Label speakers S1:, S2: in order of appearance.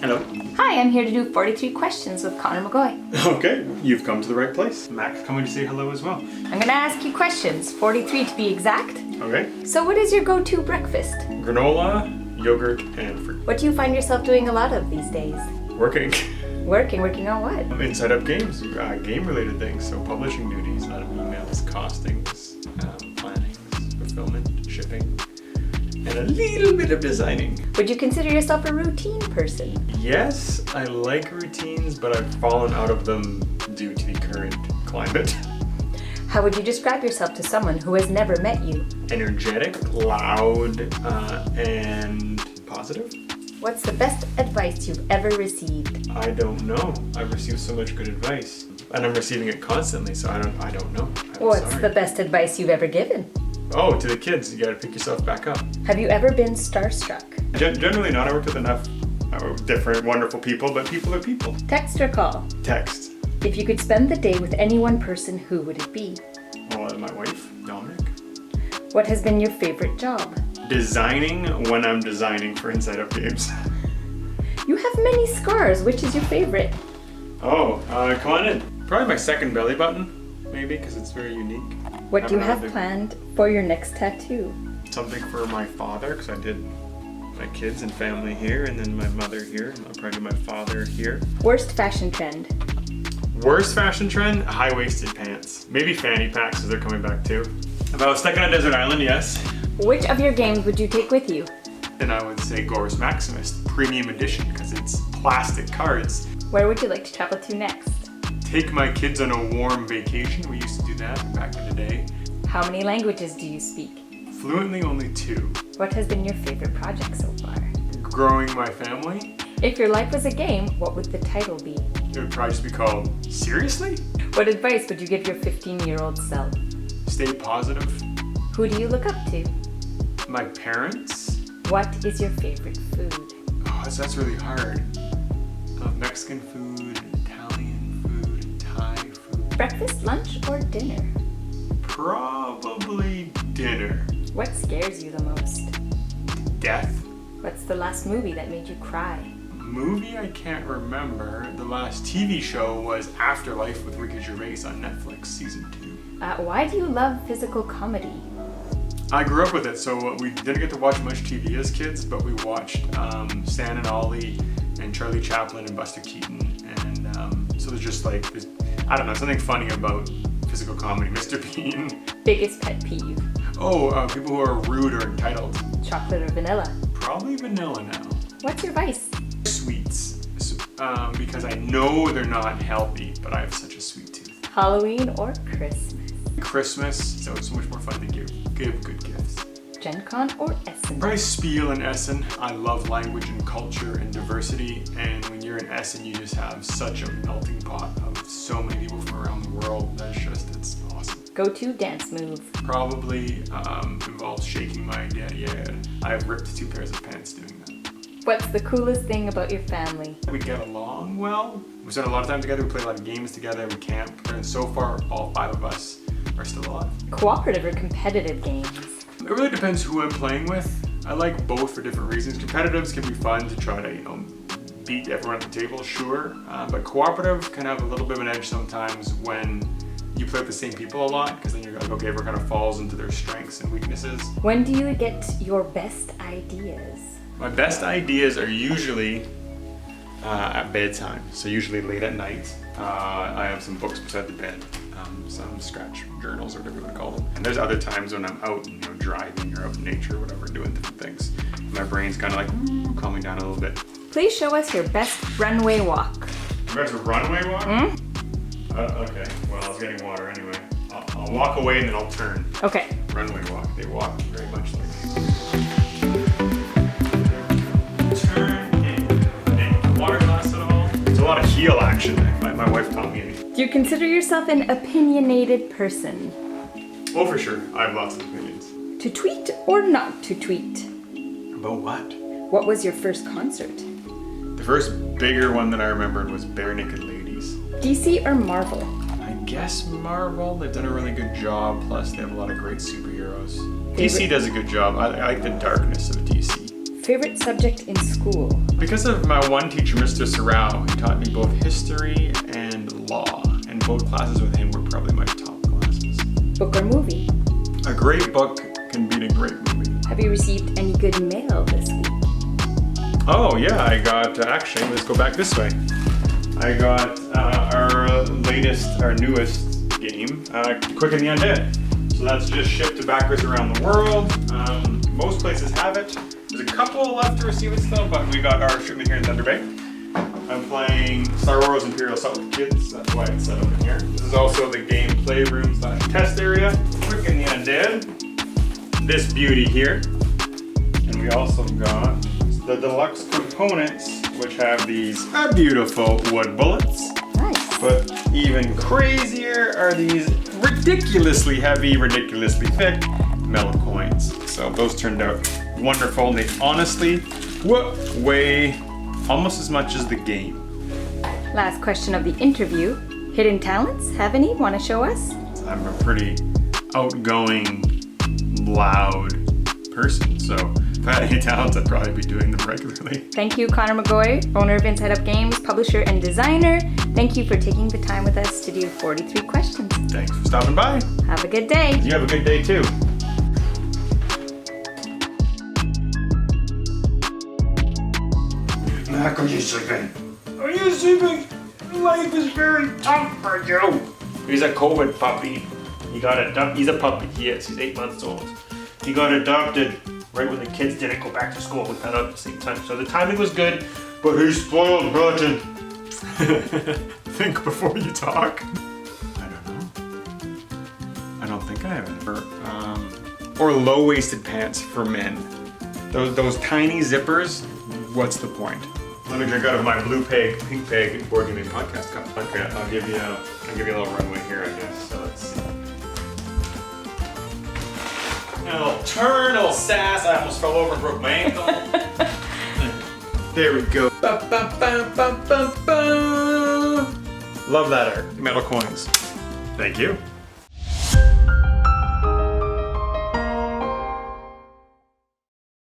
S1: Hello.
S2: Hi, I'm here to do 43 questions with Conor McGoy.
S1: Okay, you've come to the right place. Mac's coming to say hello as well.
S2: I'm gonna ask you questions, 43 to be exact.
S1: Okay.
S2: So what is your go-to breakfast?
S1: Granola, yogurt, and fruit.
S2: What do you find yourself doing a lot of these days?
S1: Working.
S2: Working on what?
S1: Inside up games, game-related things. So publishing duties, a lot of emails, costings, plannings, fulfillment, shipping, and a little bit of designing.
S2: Would you consider yourself a routine person?
S1: Yes, I like routines, but I've fallen out of them due to the current climate.
S2: How would you describe yourself to someone who has never met you?
S1: Energetic, loud, and positive.
S2: What's the best advice you've ever received?
S1: I don't know. I've received so much good advice, and I'm receiving it constantly, so I don't know.
S2: What's the best advice you've ever given?
S1: Oh, to the kids, you gotta pick yourself back up.
S2: Have you ever been starstruck?
S1: Generally not. I worked with enough different wonderful people, but people are people.
S2: Text or call?
S1: Text.
S2: If you could spend the day with any one person, who would it be?
S1: Well, my wife, Dominique.
S2: What has been your favorite job?
S1: Designing when I'm designing for Inside Up games.
S2: You have many scars. Which is your favorite?
S1: Oh, come on in. Probably my second belly button, maybe, because it's very unique.
S2: What do you have planned for your next tattoo?
S1: Something for my father, because I did my kids and family here, and then my mother here. I'll probably do my father here.
S2: Worst fashion trend?
S1: Worst fashion trend? High-waisted pants. Maybe fanny packs, because they're coming back too. If I was stuck on a desert island, yes.
S2: Which of your games would you take with you?
S1: Then I would say Gorus Maximus, premium edition, because it's plastic cards.
S2: Where would you like to travel to next?
S1: Take my kids on a warm vacation. We used to do that back in the day.
S2: How many languages do you speak?
S1: Fluently, only 2.
S2: What has been your favorite project so far?
S1: Growing my family.
S2: If your life was a game, what would the title be?
S1: It would probably just be called Seriously?
S2: What advice would you give your 15-year-old self?
S1: Stay positive.
S2: Who do you look up to?
S1: My parents.
S2: What is your favorite food?
S1: Oh, that's really hard. Mexican food, Italian food, Thai food.
S2: Breakfast, lunch, or dinner?
S1: Probably dinner.
S2: What scares you the most?
S1: Death.
S2: What's the last movie that made you cry?
S1: Movie I can't remember. The last TV show was Afterlife with Ricky Gervais on Netflix, season 2.
S2: Why do you love physical comedy?
S1: I grew up with it, so we didn't get to watch much TV as kids, but we watched Stan and Ollie and Charlie Chaplin and Buster Keaton, and so there's just like, I don't know, something funny about physical comedy. Mr. Bean.
S2: Biggest pet peeve?
S1: Oh, people who are rude or entitled.
S2: Chocolate or vanilla?
S1: Probably vanilla now.
S2: What's your vice?
S1: Sweets, because I know they're not healthy, but I have such a sweet tooth.
S2: Halloween or Christmas?
S1: Christmas, so it's so much more fun to give good gifts.
S2: Gen Con or Essen?
S1: Probably Spiel and Essen. I love language and culture and diversity, and when you're in Essen, you just have such a melting pot of so many people from around the world. It's awesome.
S2: Go-to dance move?
S1: Probably involves shaking my daddy head. I've ripped 2 pairs of pants doing that.
S2: What's the coolest thing about your family?
S1: We get along well. We spend a lot of time together. We play a lot of games together. We camp, and so far, all 5 of us are still alive.
S2: Cooperative or competitive games?
S1: It really depends who I'm playing with. I like both for different reasons. Competitives can be fun to try to, beat everyone at the table, sure. But cooperative can have a little bit of an edge sometimes when you play with the same people a lot, because then you're like, okay, everyone kind of falls into their strengths and weaknesses.
S2: When do you get your best ideas?
S1: My best ideas are usually at bedtime, so usually late at night. I have some books beside the bed. Some scratch journals or whatever you want to call them. And there's other times when I'm out, driving or out in nature or whatever, doing different things. My brain's kind of like calming down a little bit.
S2: Please show us your best runway walk.
S1: You guys a runway walk? Okay, well, I was getting water anyway. I'll walk away and then I'll turn.
S2: Okay.
S1: Runway walk. They walk very much like turn and water glass at all. There's a lot of heel action. My wife taught me.
S2: Do you consider yourself an opinionated person?
S1: Oh, for sure. I have lots of opinions.
S2: To tweet or not to tweet?
S1: About what?
S2: What was your first concert?
S1: The first bigger one that I remembered was Bare Naked Ladies.
S2: DC or Marvel?
S1: I guess Marvel. They've done a really good job, plus they have a lot of great superheroes.
S2: Favorite?
S1: DC does a good job. I like the darkness of DC.
S2: Favorite subject in school?
S1: Because of my one teacher, Mr. Sorrell, he taught me both history and law, and both classes with him were probably my top classes.
S2: Book or movie?
S1: A great book can beat a great movie.
S2: Have you received any good mail this week?
S1: Oh yeah, I got, actually, let's go back this way. I got our newest game, Quick and the Undead. So that's just shipped to backers around the world. Most places have it. There's a couple left to receive it still, but we got our shipment here in Thunder Bay. I'm playing Star Wars Imperial Assault with kids, that's why it's set up in here. This is also the game playroom / test area. Quick and the Undead. This beauty here. And we also got the deluxe components, which have these beautiful wood bullets.
S2: Nice.
S1: But even crazier are these ridiculously heavy, ridiculously thick metal coins. So those turned out wonderful. They honestly weigh almost as much as the game.
S2: Last question of the interview. Hidden talents? Have any? Want to show us?
S1: I'm a pretty outgoing, loud person, so if I had any talents, I'd probably be doing them regularly.
S2: Thank you, Conor McGoy, owner of Inside Up Games, publisher and designer. Thank you for taking the time with us to do 43 questions.
S1: Thanks for stopping by.
S2: Have a good day.
S1: You have a good day too. Mac, are you sleeping? Are you sleeping? Life is very tough for you. He's a COVID puppy. He got adopted. He's a puppy. He is. He's 8 months old. He got adopted right when the kids didn't go back to school. We found out at the same time. So the timing was good, but he's spoiled rotten. Think before you talk. I don't know. I don't think I have any. Or low-waisted pants for men. Those tiny zippers. What's the point? Let me drink out of my blue pig, pink pig board gaming podcast cup. Okay, I'll give you a little runway here, I guess. So let's see. A little turn, a little sass. I almost fell over and broke my ankle. There we go. Ba, ba, ba, ba, ba, ba. Love that art. Metal coins. Thank you.